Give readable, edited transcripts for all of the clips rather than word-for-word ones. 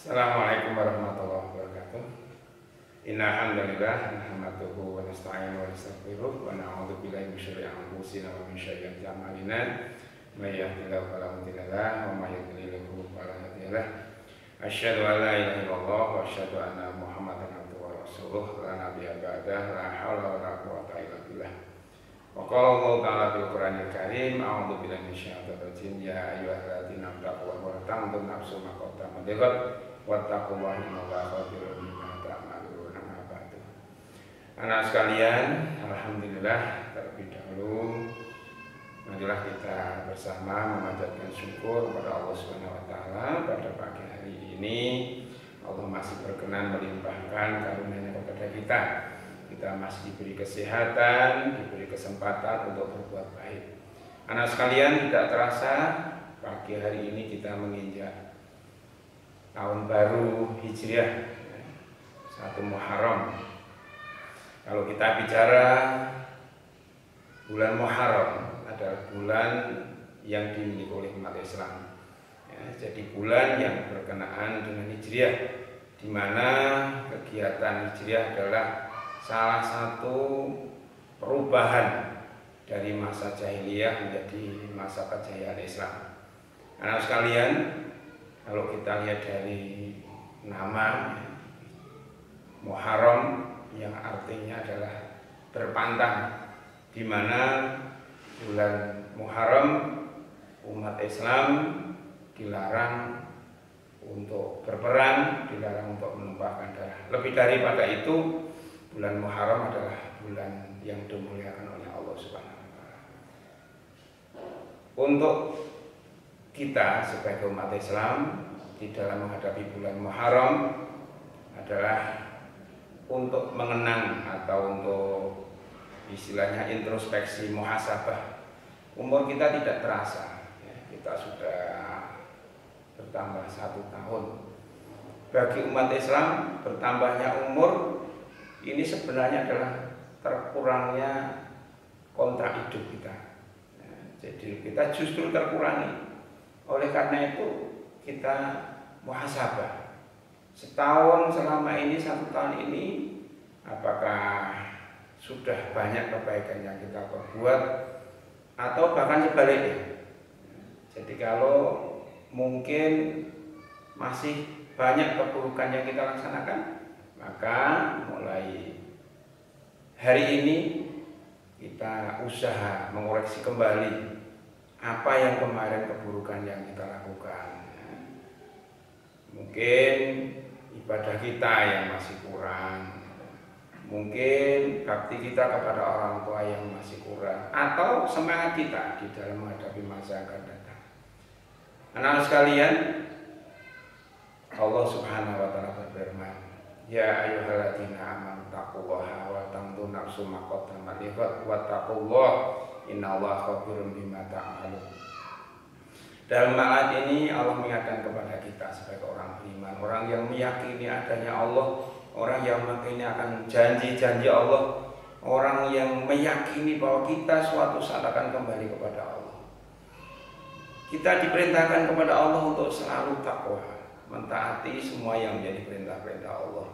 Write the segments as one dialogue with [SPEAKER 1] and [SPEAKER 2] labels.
[SPEAKER 1] Assalamualaikum warahmatullahi wabarakatuh. Innal hamdalillah nahmaduhu wa nasta'inuhu wa nastaghfiruh wa na'udzu billahi min syururi anfusina wa min sayyiati a'malina. May yahdihillahu fala mudilla lahu wa may yudlil fala hadiya lahu. Asyhadu an la ilaha illallah wa asyhadu anna Muhammadan abduhu wa rasuluh la nabiyya ba'dahu la haula wa la quwwata illa billah. Wa qala Allah ta'ala fil Qur'anil Karim a'udzu billahi minasyaitonir rajim ya ayyuhalladzina amanu wa tanzur nafsum ma qaddamat lighad wattaqullaha innallaha khabirun bima ta'malun. Amma ba'du. Anak sekalian, alhamdulillah terlebih dahulu marilah kita bersama memanjatkan syukur kepada Allah Subhanahu wa taala pada pagi hari ini. Allah masih berkenan melimpahkan karunia-Nya kepada kita. Kita masih diberi kesehatan, diberi kesempatan untuk berbuat baik. Anak sekalian, tidak terasa pagi hari ini kita menginjak tahun baru Hijriah 1 Muharram. Kalau kita bicara bulan Muharram adalah bulan yang dimiliki oleh umat Islam. Jadi bulan yang berkenaan dengan Hijriah, di mana kegiatan Hijriah adalah salah satu perubahan dari masa jahiliyah menjadi masa kejayaan Islam. Anak sekalian, kalau kita lihat dari nama Muharram yang artinya adalah berpantang, di mana bulan Muharram umat Islam dilarang untuk berperang, dilarang untuk menumpahkan darah. Lebih daripada itu, bulan Muharram adalah bulan yang dimuliakan oleh Allah Subhanahu wa taala. Untuk kita sebagai umat Islam di dalam menghadapi bulan Muharram adalah untuk mengenang atau untuk istilahnya introspeksi muhasabah. Umur kita tidak terasa, kita sudah bertambah 1 tahun. Bagi umat Islam, bertambahnya umur ini sebenarnya adalah terkurangnya kontrak hidup kita. Jadi kita justru terkurangi. Oleh karena itu kita muhasabah. Setahun selama ini, 1 tahun ini, apakah sudah banyak kebaikan yang kita perbuat atau bahkan sebaliknya. Jadi kalau mungkin masih banyak keburukan yang kita laksanakan, maka mulai hari ini kita usaha mengoreksi kembali apa yang kemarin keburukan yang kita lakukan. Mungkin ibadah kita yang masih kurang, mungkin bakti kita kepada orang tua yang masih kurang, atau semangat kita di dalam menghadapi masa yang akan datang. Anak sekalian, Allah Subhanahu wa taala berfirman, ya ayyuhalladzina amanu taqullaha wa tanzur nafsum ma qaddamat lighad wattaqullaha innallaha khabirun bima ta'malun. Dalam ayat ini Allah mengingatkan kepada kita sebagai orang beriman, orang yang meyakini adanya Allah, orang yang meyakini akan janji-janji Allah, orang yang meyakini bahwa kita suatu saat akan kembali kepada Allah. Kita diperintahkan kepada Allah untuk selalu takwa, mentaati semua yang menjadi perintah-perintah Allah.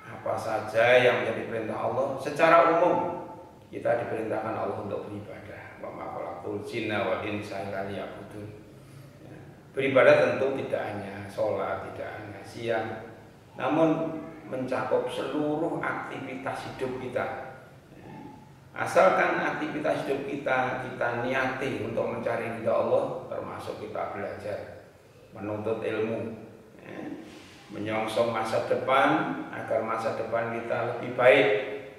[SPEAKER 1] Apa saja yang menjadi perintah Allah, secara umum kita diperintahkan Allah untuk beribadah. Wa ma khalaqtul jinna wal insa illa liya'budun. Beribadah tentu tidak hanya sholat, tidak hanya siang, namun mencakup seluruh aktivitas hidup kita. Asalkan aktivitas hidup kita niati untuk mencari ridha Allah, termasuk kita belajar, menuntut ilmu, menyongsong masa depan agar masa depan kita lebih baik,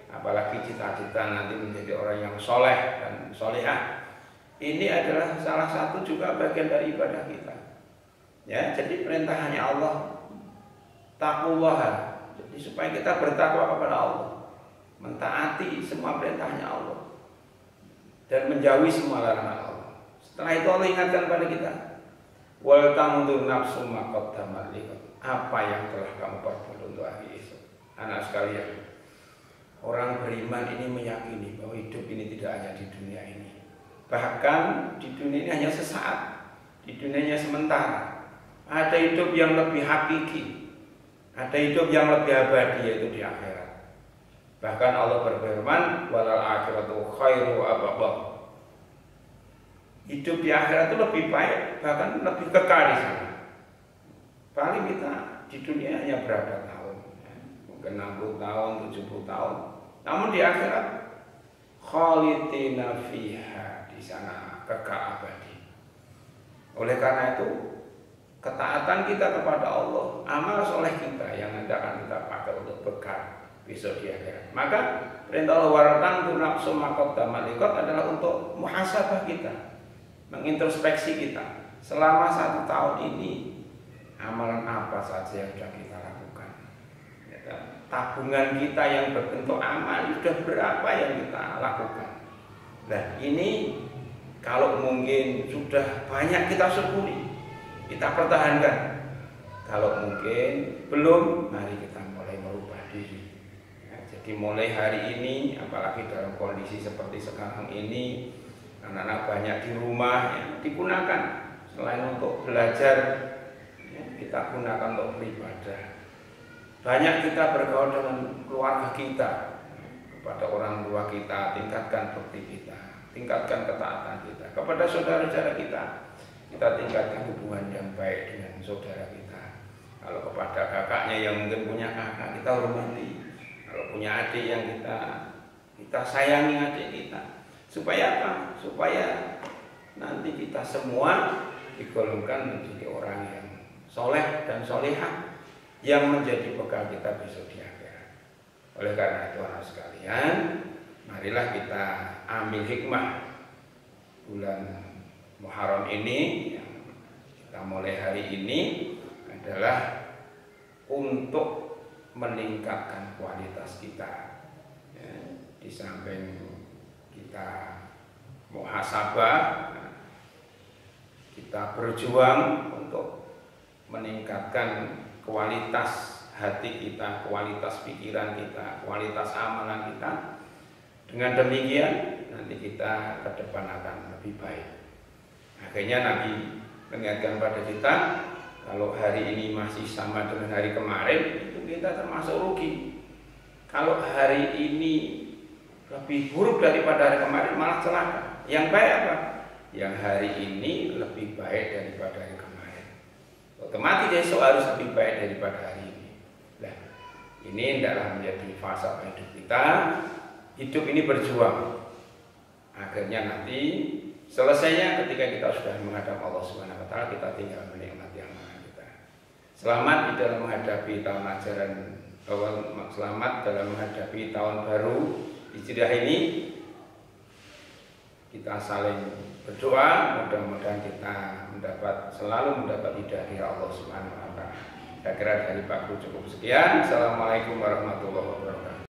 [SPEAKER 1] apalagi cita-cita nanti menjadi orang yang soleh dan solehah. Ini adalah salah satu juga bagian dari ibadah kita. Ya, jadi perintahnya Allah taqullah. Jadi supaya kita bertakwa kepada Allah, mentaati semua perintahnya Allah dan menjauhi semua larangan Allah. Setelah itu Allah ingatkan pada kita, wal tanzur nafsum ma qaddamat lighad. Apa yang telah kamu perbuat untuk hari esok. Anak sekalian, orang beriman ini meyakini bahwa hidup ini tidak hanya di dunia ini. Bahkan di dunia ini hanya sesaat, di dunia ini sementara. Ada hidup yang lebih hakiki, ada hidup yang lebih abadi, yaitu di akhirat. Bahkan Allah berfirman, walal akhiratu khairu abaqah. Hidup di akhirat itu lebih baik, bahkan lebih kekal di sana. Paling kita di dunia hanya berapa tahun, mungkin 60 tahun, 70 tahun. Namun di akhirat khalidina fiha, di sana kekal abadi. Oleh karena itu, ketaatan kita kepada Allah, amal soleh kita yang nanti akan kita pakai untuk bekal besok di akhirat. Maka perintah Allah waratan tu nafsu maqaddamat liqat adalah untuk muhasabah kita, mengintrospeksi kita. Selama 1 tahun ini amalan apa saja yang sudah kita lakukan? Ya, tabungan kita yang berbentuk amal sudah berapa yang kita lakukan? Nah ini kalau mungkin sudah banyak kita syukuri, kita pertahankan. Kalau mungkin belum, mari kita mulai merubah diri. Ya, jadi mulai hari ini, apalagi dalam kondisi seperti sekarang ini, anak-anak banyak di rumah, ya, digunakan selain untuk belajar, ya, kita gunakan untuk beribadah. Banyak kita bergaul dengan keluarga kita, kepada orang tua kita, tingkatkan bukti kita, tingkatkan ketaatan kita. Kepada saudara-saudara kita tingkatkan hubungan yang baik dengan saudara kita. Kalau kepada kakaknya yang mungkin punya kakak, kita hormati. Kalau punya adik yang kita sayangi adik kita. Supaya apa? Supaya nanti kita semua digolongkan menjadi orang yang soleh dan solehah, yang menjadi bekal kita besok di akhirat. Oleh karena itu anak sekalian, marilah kita ambil hikmah bulan Muharram ini yang kita mulai hari ini adalah untuk meningkatkan kualitas kita, ya, di samping kita muhasabah, kita berjuang untuk meningkatkan kualitas hati kita, kualitas pikiran kita, kualitas amalan kita. Dengan demikian nanti kita ke depan akan lebih baik. Akhirnya Nabi mengingatkan pada kita, kalau hari ini masih sama dengan hari kemarin, itu kita termasuk rugi. Kalau hari ini lebih buruk daripada hari kemarin, malah celaka. Yang baik apa? Yang hari ini lebih baik daripada hari kemarin. Otomatis besok harus lebih baik daripada hari ini. Nah, ini adalah menjadi fase hidup kita. Hidup ini berjuang. Akhirnya nanti selesainya ketika kita sudah menghadap Allah Subhanahu wa taala, kita tinggal menikmati amalan kita. Selamat di dalam menghadapi tahun ajaran, selamat dalam menghadapi tahun baru Hijriah ini. Kita saling berdoa, mudah-mudahan kita selalu mendapat hidayah dari Allah Subhanahu wa taala. Saya kira dari Pak Guru cukup sekian. Assalamualaikum warahmatullahi wabarakatuh.